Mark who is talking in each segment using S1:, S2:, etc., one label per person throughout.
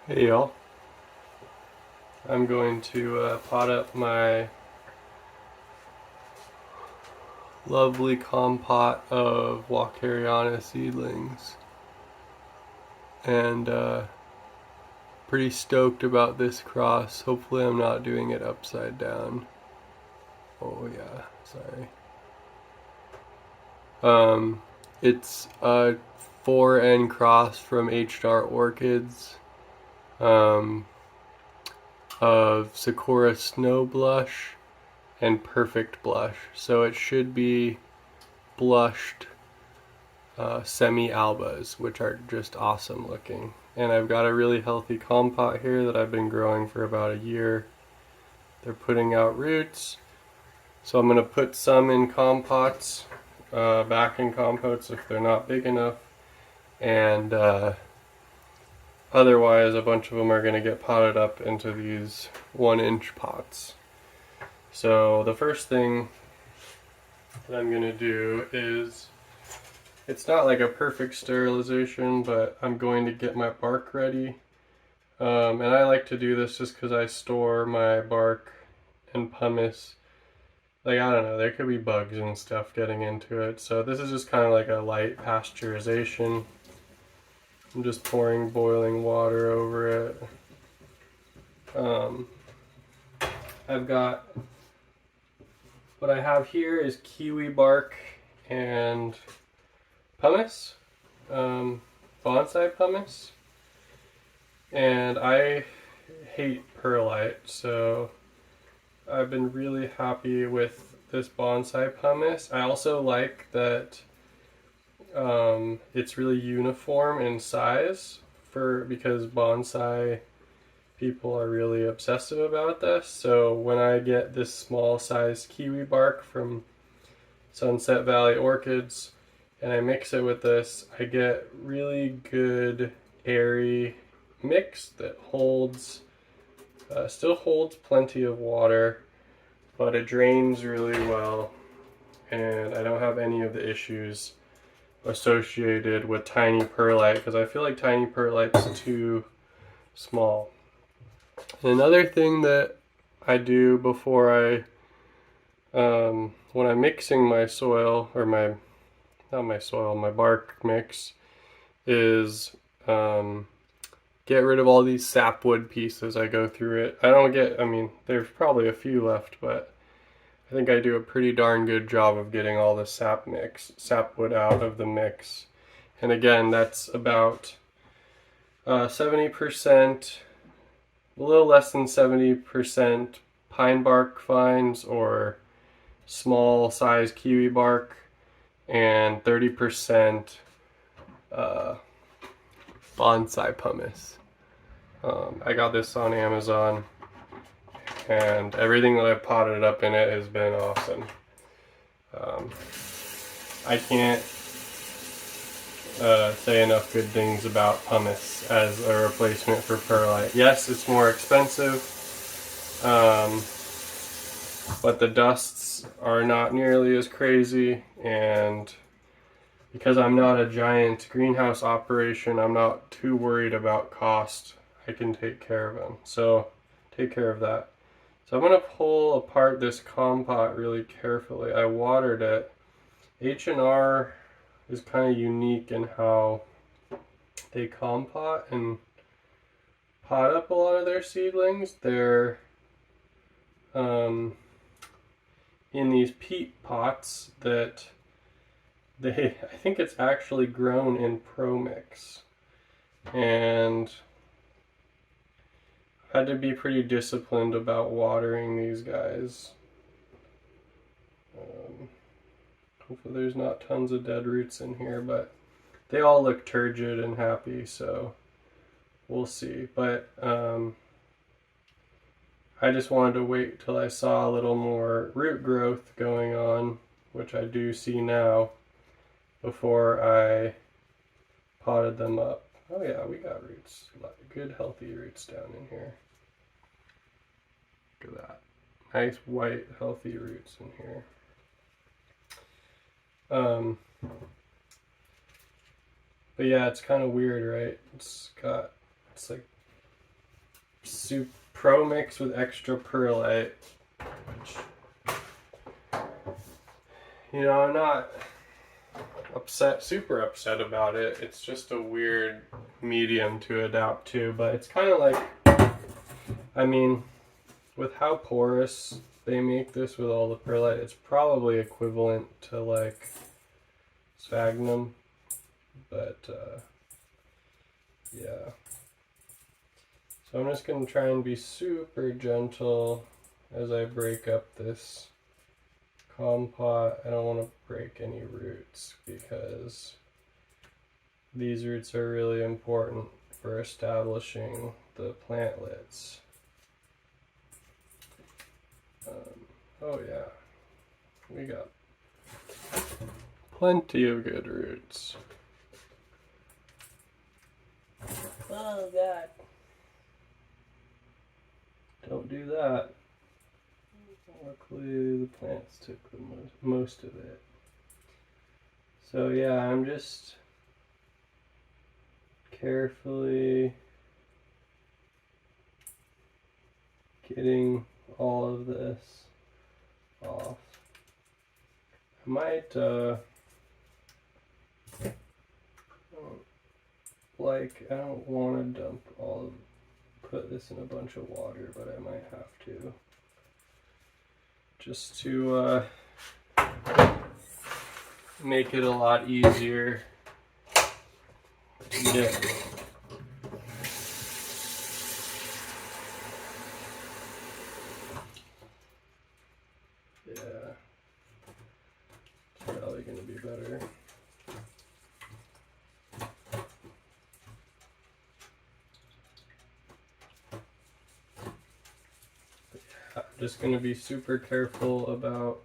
S1: Hey y'all, I'm going to pot up my lovely compot of walkeriana seedlings, and pretty stoked about this cross. Hopefully I'm not doing it upside down. Oh yeah, sorry. It's a 4N cross from H&R Orchids, um, of Sakura Snowblush and Perfect Blush. So it should be blushed Semi-Albas, which are just awesome looking. And I've got a really healthy compot here that I've been growing for about a year. They're putting out roots, so I'm going to put some in compots, back in compots if they're not big enough, and otherwise a bunch of them are going to get potted up into these 1-inch pots. So the first thing that I'm going to do is, it's not like a perfect sterilization, but I'm going to get my bark ready. And I like to do this just because I store my bark and pumice. Like, I don't know, there could be bugs and stuff getting into it. So this is just kind of like a light pasteurization. I'm just pouring boiling water over it. I've got, what I have here is kiwi bark and pumice, bonsai pumice. And I hate perlite, so I've been really happy with this bonsai pumice. I also like that it's really uniform in size, because bonsai people are really obsessive about this. So when I get this small size kiwi bark from Sunset Valley Orchids and I mix it with this, I get really good airy mix that holds, still holds plenty of water, but it drains really well, and I don't have any of the issues associated with tiny perlite, because I feel like tiny perlite's too small. And another thing that I do before when I'm mixing my soil, or not my soil, my bark mix, is get rid of all these sapwood pieces. I go through it. I mean, there's probably a few left, but I think I do a pretty darn good job of getting all the sapwood out of the mix. And again, that's about 70%, a little less than 70% pine bark fines or small size kiwi bark, and 30% bonsai pumice. I got this on Amazon, and everything that I've potted up in it has been awesome. I can't say enough good things about pumice as a replacement for perlite. Yes, it's more expensive, but the dusts are not nearly as crazy, and because I'm not a giant greenhouse operation, I'm not too worried about cost. I can take care of them. So take care of that. So I'm going to pull apart this compot really carefully. I watered it. H&R is kind of unique in how they compot and pot up a lot of their seedlings. They're in these peat pots that I think it's actually grown in Pro-Mix, and I had to be pretty disciplined about watering these guys. Hopefully there's not tons of dead roots in here, but they all look turgid and happy, so we'll see. But I just wanted to wait till I saw a little more root growth going on, which I do see now, before I potted them up. Oh yeah, we got roots. Good healthy roots down in here. Look at that. Nice white healthy roots in here. But yeah, it's kind of weird, right? It's like Pro mix with extra perlite, which, you know, I'm not super upset about it. It's just a weird medium to adapt to, but it's kind of like, I mean, with how porous they make this with all the perlite, it's probably equivalent to like sphagnum, but yeah. So I'm just going to try and be super gentle as I break up this compot. I don't want to break any roots because these roots are really important for establishing the plantlets. Oh yeah, we got plenty of good roots. Oh God. Don't do that. Luckily the plants took the most of it. So yeah, I'm just carefully getting all of this off. I might I don't want to put this in a bunch of water, but I might have to, just to make it a lot easier to get. Yeah, it's probably going to be better. I'm just going to be super careful about,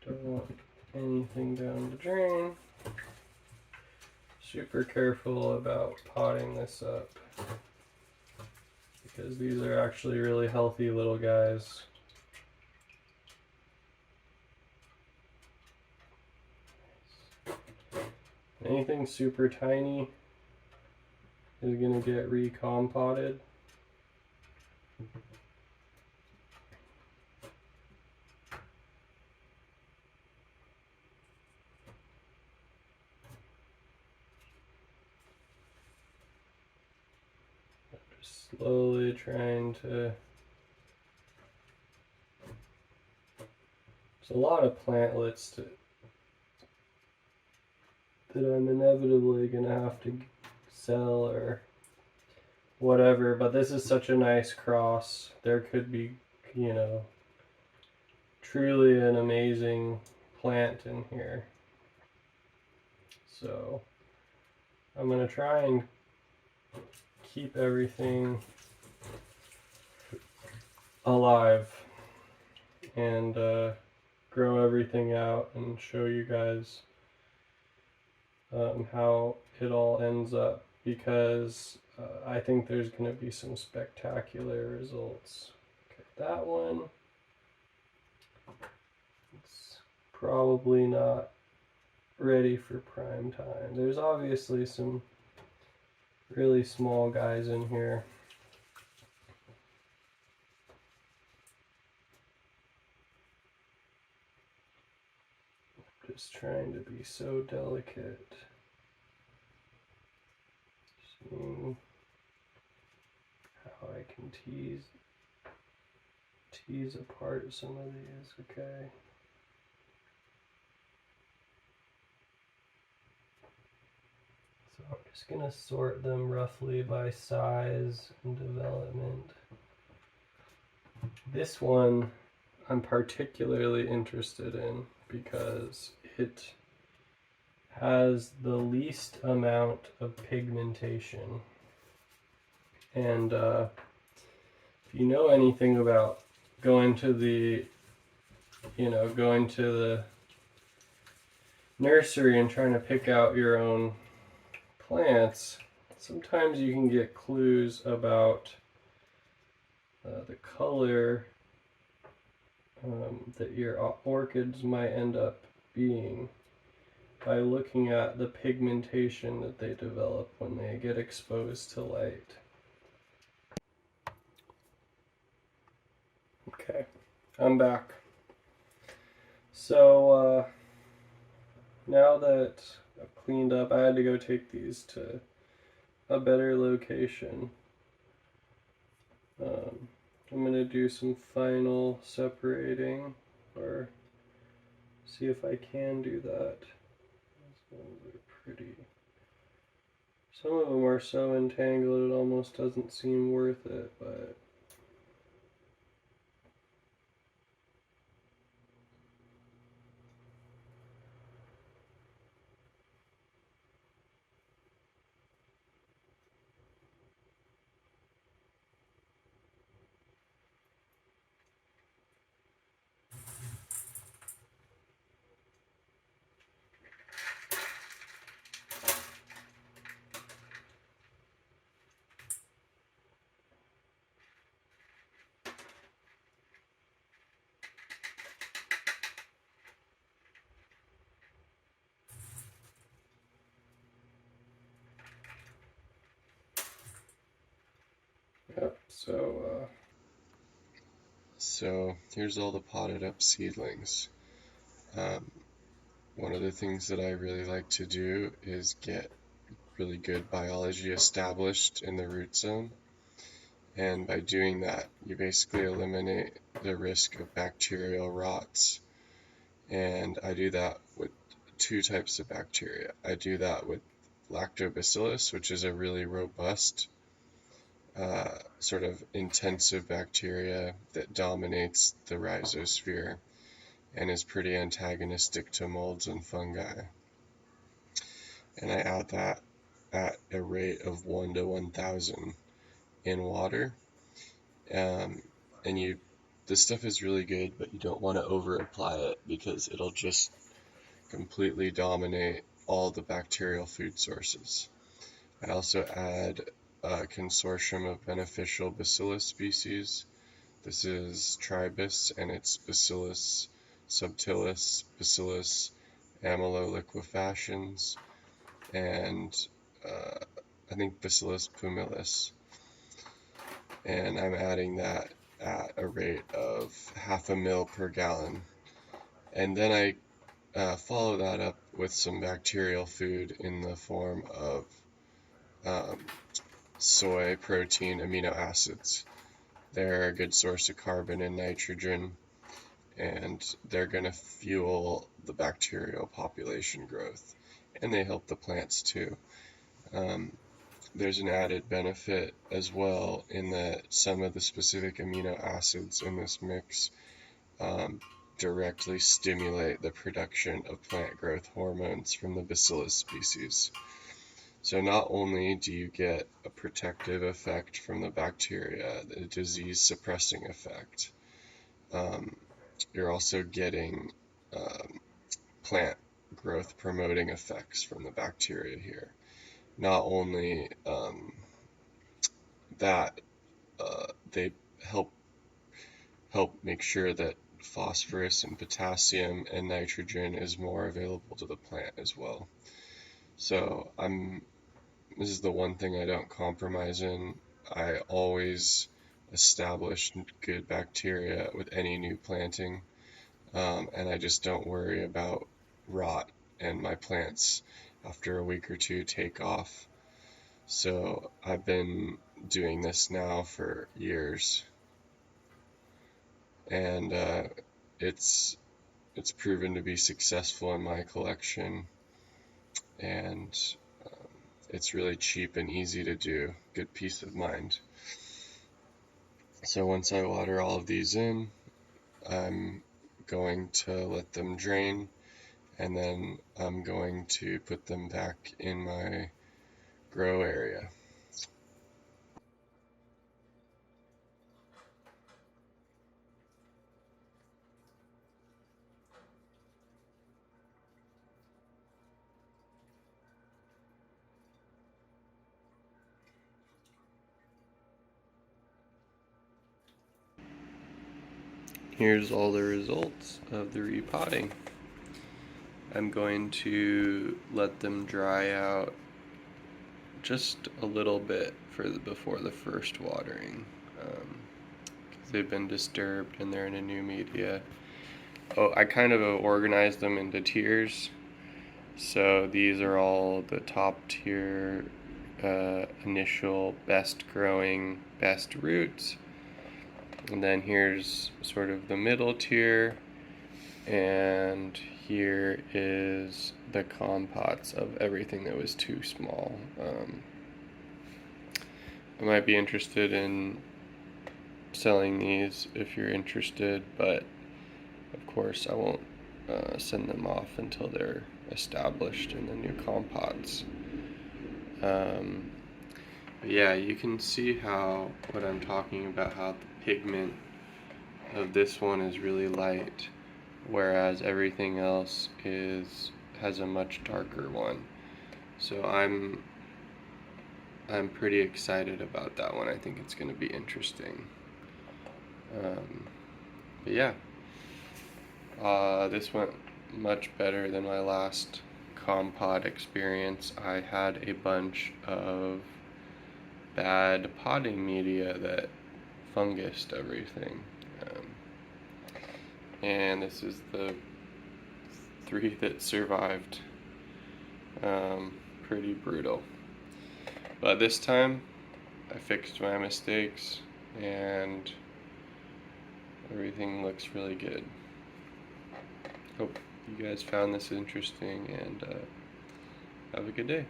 S1: don't want anything down the drain. Super careful about potting this up because these are actually really healthy little guys. Anything super tiny is going to get recompotted. Just slowly trying to. There's a lot of plantlets that I'm inevitably going to have to sell or whatever, but this is such a nice cross. There could be, you know, truly an amazing plant in here. So I'm going to try and keep everything alive and grow everything out and show you guys how it all ends up, because I think there's going to be some spectacular results. Okay, that one, it's probably not ready for prime time. There's obviously some really small guys in here. Just trying to be so delicate. Seeing how I can tease apart some of these. Okay. So I'm just going to sort them roughly by size and development. This one I'm particularly interested in because it has the least amount of pigmentation. And if you know anything about going to the nursery and trying to pick out your own plants, sometimes you can get clues about the color that your orchids might end up being by looking at the pigmentation that they develop when they get exposed to light. Okay, I'm back. So now that I've cleaned up, I had to go take these to a better location. I'm going to do some final separating, or see if I can do that. These ones are pretty. Some of them are so entangled it almost doesn't seem worth it, but yep.
S2: So here's all the potted up seedlings. Um, One of the things that I really like to do is get really good biology established in the root zone. And by doing that, you basically eliminate the risk of bacterial rots. And I do that with two types of bacteria. I do that with lactobacillus, which is a really robust, sort of intensive bacteria that dominates the rhizosphere and is pretty antagonistic to molds and fungi. And I add that at a rate of 1 to 1,000 in water. Um, and this stuff is really good, but you don't want to over apply it because it'll just completely dominate all the bacterial food sources. I also add a consortium of beneficial bacillus species. This is Tribus, and it's Bacillus subtilis, Bacillus amyloliquefaciens, and I think Bacillus pumilus. And I'm adding that at a rate of 0.5 ml per gallon. And then I follow that up with some bacterial food in the form of soy protein amino acids. They're a good source of carbon and nitrogen, and they're going to fuel the bacterial population growth, and they help the plants too. There's an added benefit as well in that some of the specific amino acids in this mix directly stimulate the production of plant growth hormones from the bacillus species. So not only do you get a protective effect from the bacteria, the disease suppressing effect, you're also getting plant growth promoting effects from the bacteria here. Not only that, they help make sure that phosphorus and potassium and nitrogen is more available to the plant as well. So this is the one thing I don't compromise in. I always establish good bacteria with any new planting, and I just don't worry about rot and my plants after a week or two take off. So I've been doing this now for years, and it's proven to be successful in my collection, and it's really cheap and easy to do. Good peace of mind. So once I water all of these in, I'm going to let them drain, and then I'm going to put them back in my grow area.
S1: Here's all the results of the repotting. I'm going to let them dry out just a little bit before the first watering. they've been disturbed and they're in a new media. Oh, I kind of organized them into tiers. So these are all the top tier, initial, best growing, best roots. And then here's sort of the middle tier. And here is the compots of everything that was too small. I might be interested in selling these if you're interested, but of course I won't send them off until they're established in the new compots. But yeah, you can see how what I'm talking about, how the pigment of this one is really light, whereas everything else has a much darker one. So I'm pretty excited about that one. I think it's going to be interesting. But yeah, this went much better than my last compot experience. I had a bunch of bad potting media that fungused everything. And this is the 3 that survived. Pretty brutal. But this time, I fixed my mistakes and everything looks really good. Hope you guys found this interesting and have a good day.